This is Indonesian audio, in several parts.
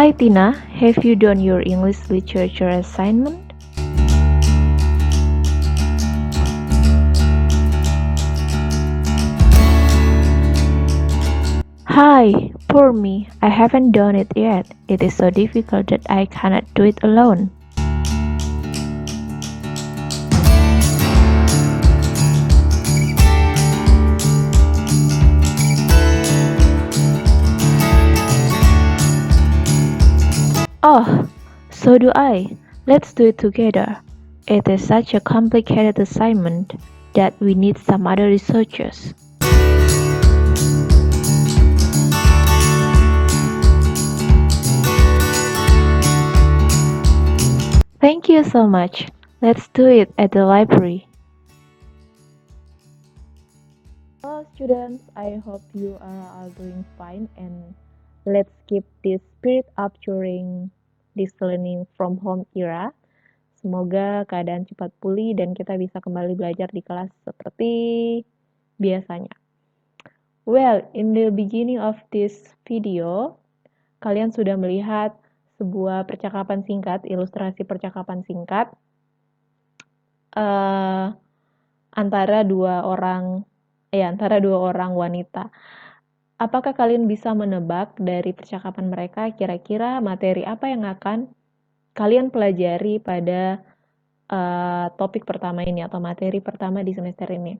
Hi Tina, have you done your English literature assignment? Hi, poor me, I haven't done it yet. It is so difficult that I cannot do it alone. Oh, so do I. Let's do it together. It is such a complicated assignment that we need some other researchers. Thank you so much. Let's do it at the library. Hello students, I hope you are all doing fine and let's keep this spirit up during this learning from home era. Semoga keadaan cepat pulih dan kita bisa kembali belajar di kelas seperti biasanya. Well, in the beginning of this video, kalian sudah melihat sebuah percakapan singkat, ilustrasi percakapan singkat antara dua orang wanita. Apakah kalian bisa menebak dari percakapan mereka kira-kira materi apa yang akan kalian pelajari pada topik pertama ini atau materi pertama di semester ini?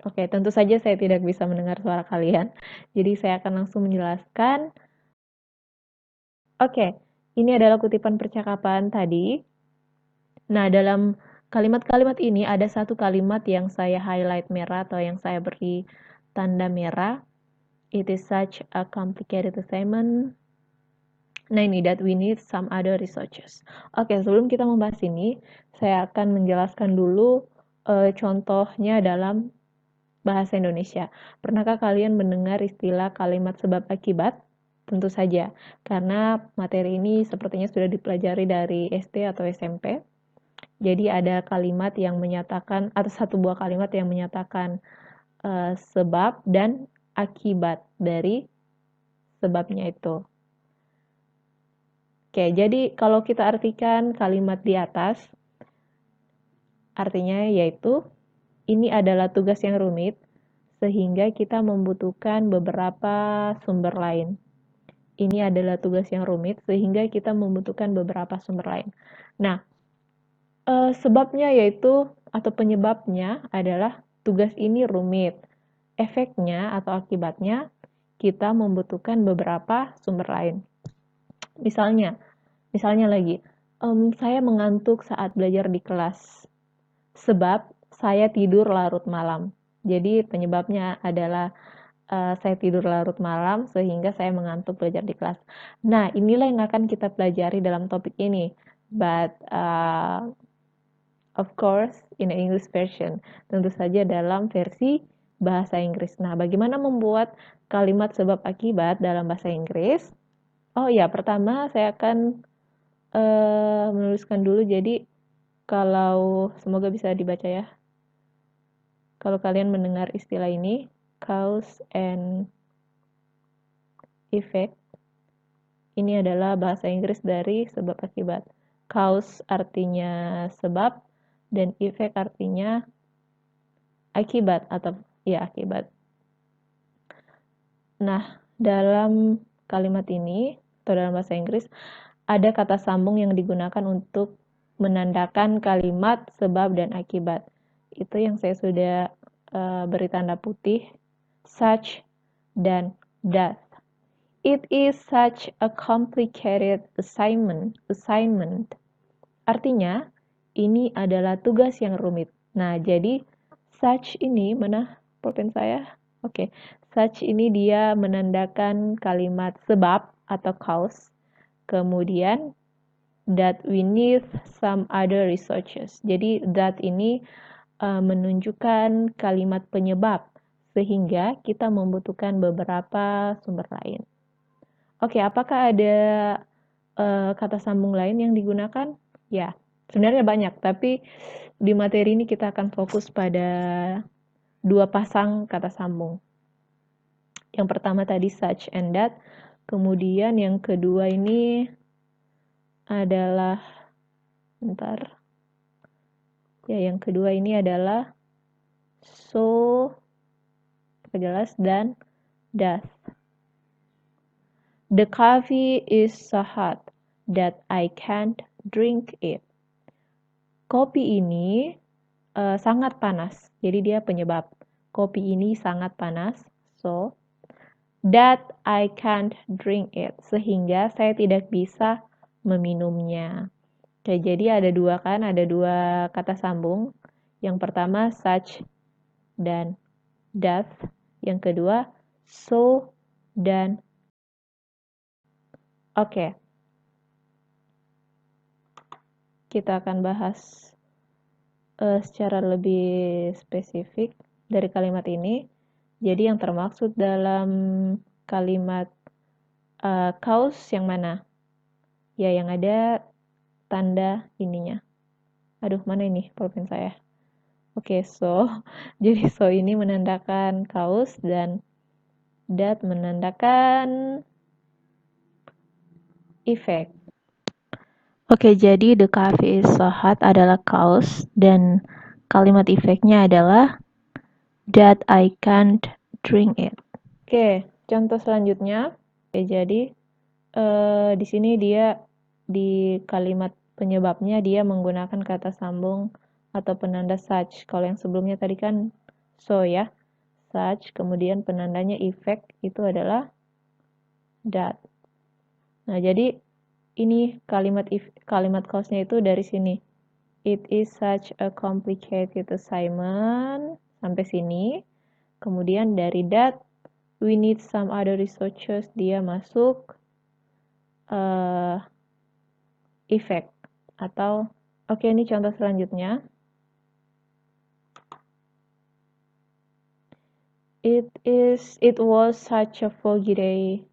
Oke, tentu saja saya tidak bisa mendengar suara kalian, jadi saya akan langsung menjelaskan. Oke, ini adalah kutipan percakapan tadi. Nah, dalam kalimat-kalimat ini ada satu kalimat yang saya highlight merah atau yang saya beri tanda merah. It is such a complicated assignment. Nah, ini that we need some other researchers. Oke, sebelum kita membahas ini, saya akan menjelaskan dulu contohnya dalam bahasa Indonesia. Pernahkah kalian mendengar istilah kalimat sebab akibat? Tentu saja, karena materi ini sepertinya sudah dipelajari dari SD atau SMP. Jadi ada kalimat yang menyatakan, atau satu buah kalimat yang menyatakan sebab dan akibat dari sebabnya itu. Oke, jadi kalau kita artikan kalimat di atas, artinya yaitu ini adalah tugas yang rumit, sehingga kita membutuhkan beberapa sumber lain. Ini adalah tugas yang rumit, sehingga kita membutuhkan beberapa sumber lain. Nah, sebabnya yaitu, atau penyebabnya adalah tugas ini rumit. Efeknya atau akibatnya, kita membutuhkan beberapa sumber lain. Misalnya lagi, saya mengantuk saat belajar di kelas, sebab saya tidur larut malam. Jadi penyebabnya adalah saya tidur larut malam sehingga saya mengantuk belajar di kelas. Nah, inilah yang akan kita pelajari dalam topik ini. But of course, in the English version. Tentu saja dalam versi bahasa Inggris. Nah, bagaimana membuat kalimat sebab akibat dalam bahasa Inggris? Oh ya, pertama saya akan menuliskan dulu. Jadi kalau semoga bisa dibaca ya. Kalau kalian mendengar istilah ini, cause and effect, ini adalah bahasa Inggris dari sebab akibat. Cause artinya sebab dan effect artinya akibat atau ya akibat. Nah, dalam kalimat ini atau dalam bahasa Inggris ada kata sambung yang digunakan untuk menandakan kalimat sebab dan akibat. Itu yang saya sudah beri tanda putih, such dan that. It is such a complicated assignment. Artinya, ini adalah tugas yang rumit. Nah, jadi such ini, mana pulpen saya? Oke, such ini dia menandakan kalimat sebab atau cause. Kemudian that we need some other researchers. Jadi that ini menunjukkan kalimat penyebab sehingga kita membutuhkan beberapa sumber lain. Oke, apakah ada kata sambung lain yang digunakan? Ya, sebenarnya banyak, tapi di materi ini kita akan fokus pada dua pasang kata sambung. Yang pertama tadi such and that, Kemudian yang kedua ini adalah, yang kedua ini adalah so, jelas, dan does. The coffee is so hot that I can't drink it. Kopi ini sangat panas, jadi dia penyebab. Kopi ini sangat panas, so that I can't drink it, sehingga saya tidak bisa meminumnya. Oke, jadi ada dua kata sambung. Yang pertama such dan does. Yang kedua so dan oke. Kita akan bahas secara lebih spesifik dari kalimat ini. Jadi yang termaksud dalam kalimat kaos yang mana? Ya, yang ada tanda ininya. Aduh, mana ini pulpen saya? Oke, so. Jadi so ini menandakan kaos dan that menandakan efek. Oke, jadi the coffee is so hot adalah kaos dan kalimat efeknya adalah that I can't drink it. Oke, contoh selanjutnya. Oke, jadi di sini dia di kalimat penyebabnya dia menggunakan kata sambung atau penanda such. Kalau yang sebelumnya tadi kan so ya, such, kemudian penandanya effect itu adalah that. Nah, jadi ini kalimat cause-nya itu dari sini. It is such a complicated assignment sampai sini. Kemudian dari that we need some other researchers, dia masuk effect atau oke, ini contoh selanjutnya. It was such a foggy day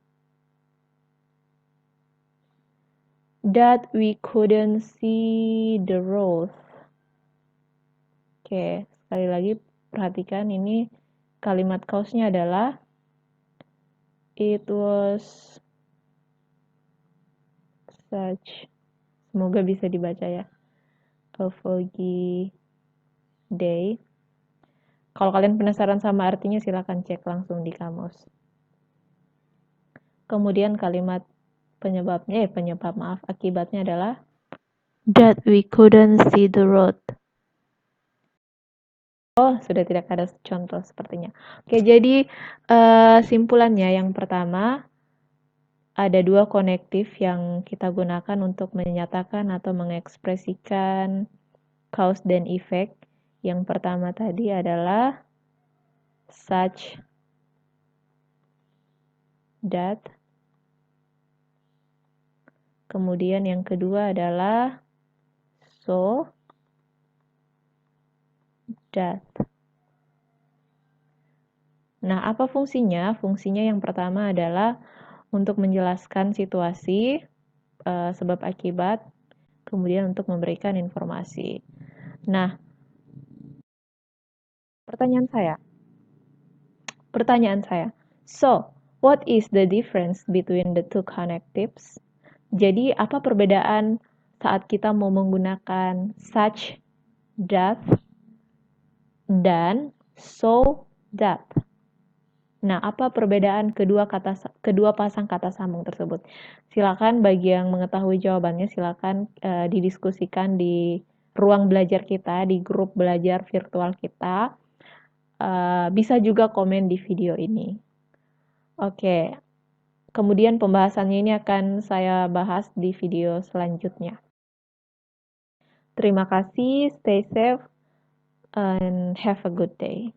that we couldn't see the road. Oke, sekali lagi perhatikan ini kalimat cause-nya adalah it was such, semoga bisa dibaca ya, a foggy day. Kalau kalian penasaran sama artinya silakan cek langsung di kamus. Kemudian kalimat akibatnya adalah that we couldn't see the road. Oh, sudah tidak ada contoh sepertinya. Oke, jadi simpulannya yang pertama, ada dua konektif yang kita gunakan untuk menyatakan atau mengekspresikan cause dan effect. Yang pertama tadi adalah such, that. Kemudian yang kedua adalah so, that. Nah, apa fungsinya? Fungsinya yang pertama adalah untuk menjelaskan situasi, sebab akibat, kemudian untuk memberikan informasi. Nah, pertanyaan saya, so, what is the difference between the two connectives? Jadi, apa perbedaan saat kita mau menggunakan such, that, dan so, that? Nah, apa perbedaan kedua pasang kata sambung tersebut? Silakan bagi yang mengetahui jawabannya, silakan didiskusikan di ruang belajar kita, di grup belajar virtual kita. Bisa juga komen di video ini. Oke, kemudian pembahasannya ini akan saya bahas di video selanjutnya. Terima kasih, stay safe, and have a good day.